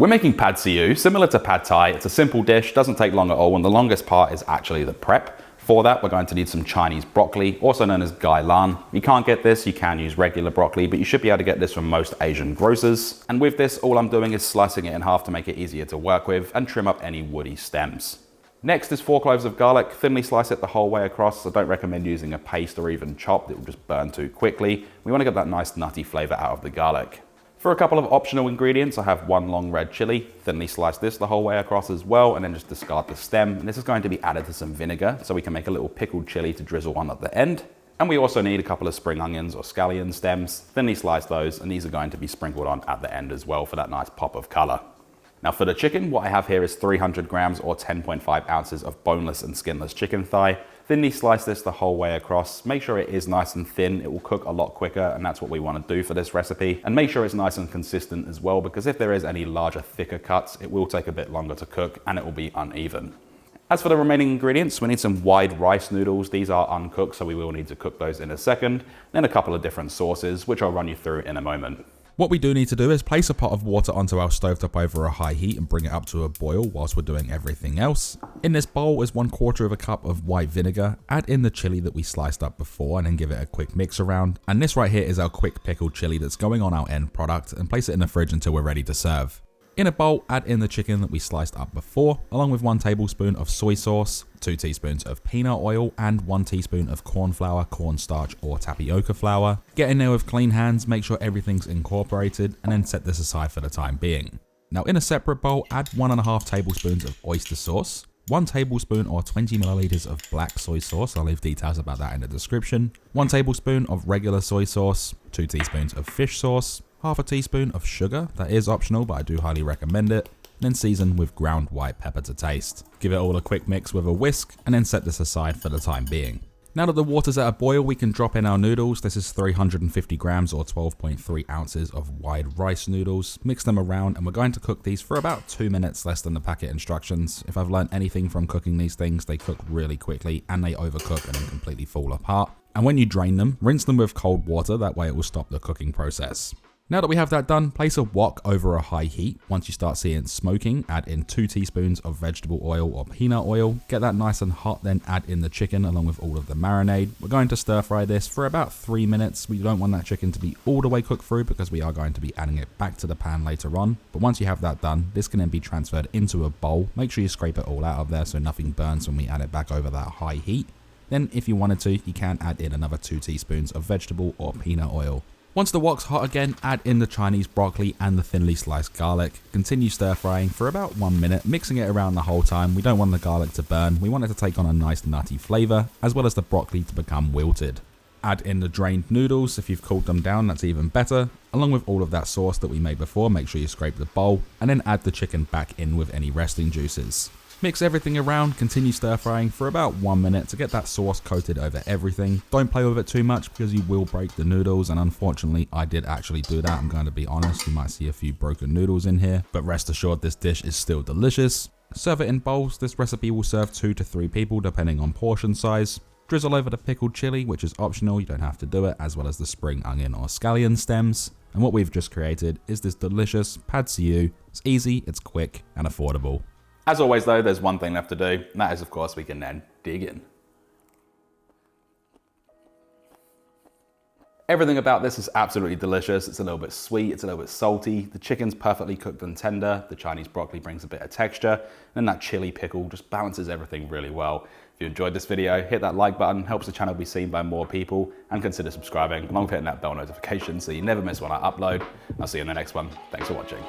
We're making pad see ew, similar to pad thai. It's a simple dish, doesn't take long at all, and the longest part is actually the prep. For that, we're going to need some Chinese broccoli, also known as gai lan. If you can't get this, you can use regular broccoli, but you should be able to get this from most Asian grocers. And with this, all I'm doing is slicing it in half to make it easier to work with and trim up any woody stems. Next is 4 cloves of garlic. Thinly slice it the whole way across. I don't recommend using a paste or even chopped, it will just burn too quickly. We want to get that nice nutty flavor out of the garlic. For a couple of optional ingredients, I have 1 long red chili. Thinly slice this the whole way across as well, and then just discard the stem. And this is going to be added to some vinegar, so we can make a little pickled chili to drizzle on at the end. And we also need a couple of spring onions or scallion stems. Thinly slice those, and these are going to be sprinkled on at the end as well for that nice pop of color. Now for the chicken, what I have here is 300 grams or 10.5 ounces of boneless and skinless chicken thigh. Thinly slice this the whole way across. Make sure it is nice and thin. It will cook a lot quicker, and that's what we want to do for this recipe. And make sure it's nice and consistent as well, because if there is any larger, thicker cuts, it will take a bit longer to cook and it will be uneven. As for the remaining ingredients, we need some wide rice noodles. These are uncooked, so we will need to cook those in a second. Then a couple of different sauces, which I'll run you through in a moment. What we do need to do is place a pot of water onto our stovetop over a high heat and bring it up to a boil whilst we're doing everything else. In this bowl is 1/4 cup of white vinegar. Add in the chili that we sliced up before and then give it a quick mix around. And this right here is our quick pickled chili that's going on our end product, and place it in the fridge until we're ready to serve. In a bowl, add in the chicken that we sliced up before, along with 1 tablespoon of soy sauce, 2 teaspoons of peanut oil, and 1 teaspoon of corn flour, cornstarch, or tapioca flour. Get in there with clean hands, make sure everything's incorporated, and then set this aside for the time being. Now in a separate bowl, add 1.5 tablespoons of oyster sauce, 1 tablespoon or 20 milliliters of black soy sauce, I'll leave details about that in the description, 1 tablespoon of regular soy sauce, 2 teaspoons of fish sauce, half a teaspoon of sugar, that is optional but I do highly recommend it, and then season with ground white pepper to taste. Give it all a quick mix with a whisk, and then set this aside for the time being. Now that the water's at a boil, we can drop in our noodles. This is 350 grams or 12.3 ounces of wide rice noodles. Mix them around, and we're going to cook these for about 2 minutes, less than the packet instructions. If I've learned anything from cooking these things, they cook really quickly and they overcook and then completely fall apart. And when you drain them, rinse them with cold water, that way it will stop the cooking process. Now that we have that done, place a wok over a high heat. Once you start seeing smoking, add in 2 teaspoons of vegetable oil or peanut oil. Get that nice and hot, then add in the chicken along with all of the marinade. We're going to stir fry this for about 3 minutes. We don't want that chicken to be all the way cooked through because we are going to be adding it back to the pan later on. But once you have that done, this can then be transferred into a bowl. Make sure you scrape it all out of there so nothing burns when we add it back over that high heat. Then if you wanted to, you can add in another 2 teaspoons of vegetable or peanut oil. Once the wok's hot again, add in the Chinese broccoli and the thinly sliced garlic. Continue stir frying for about 1 minute, mixing it around the whole time. We don't want the garlic to burn. We want it to take on a nice nutty flavor, as well as the broccoli to become wilted. Add in the drained noodles. If you've cooled them down, that's even better. Along with all of that sauce that we made before, make sure you scrape the bowl, and then add the chicken back in with any resting juices. Mix everything around, continue stir frying for about 1 minute to get that sauce coated over everything. Don't play with it too much because you will break the noodles, and unfortunately I did actually do that. I'm going to be honest, you might see a few broken noodles in here, but rest assured this dish is still delicious. Serve it in bowls. This recipe will serve 2 to 3 people depending on portion size. Drizzle over the pickled chili, which is optional, you don't have to do it, as well as the spring onion or scallion stems. And what we've just created is this delicious pad see ew. It's easy, it's quick, and affordable. As always though, there's one thing left to do, and that is of course we can then dig in. Everything about this is absolutely delicious. It's a little bit sweet, it's a little bit salty. The chicken's perfectly cooked and tender. The Chinese broccoli brings a bit of texture. And that chili pickle just balances everything really well. If you enjoyed this video, hit that like button, helps the channel be seen by more people, and consider subscribing along with hitting that bell notification so you never miss when I upload. I'll see you in the next one. Thanks for watching.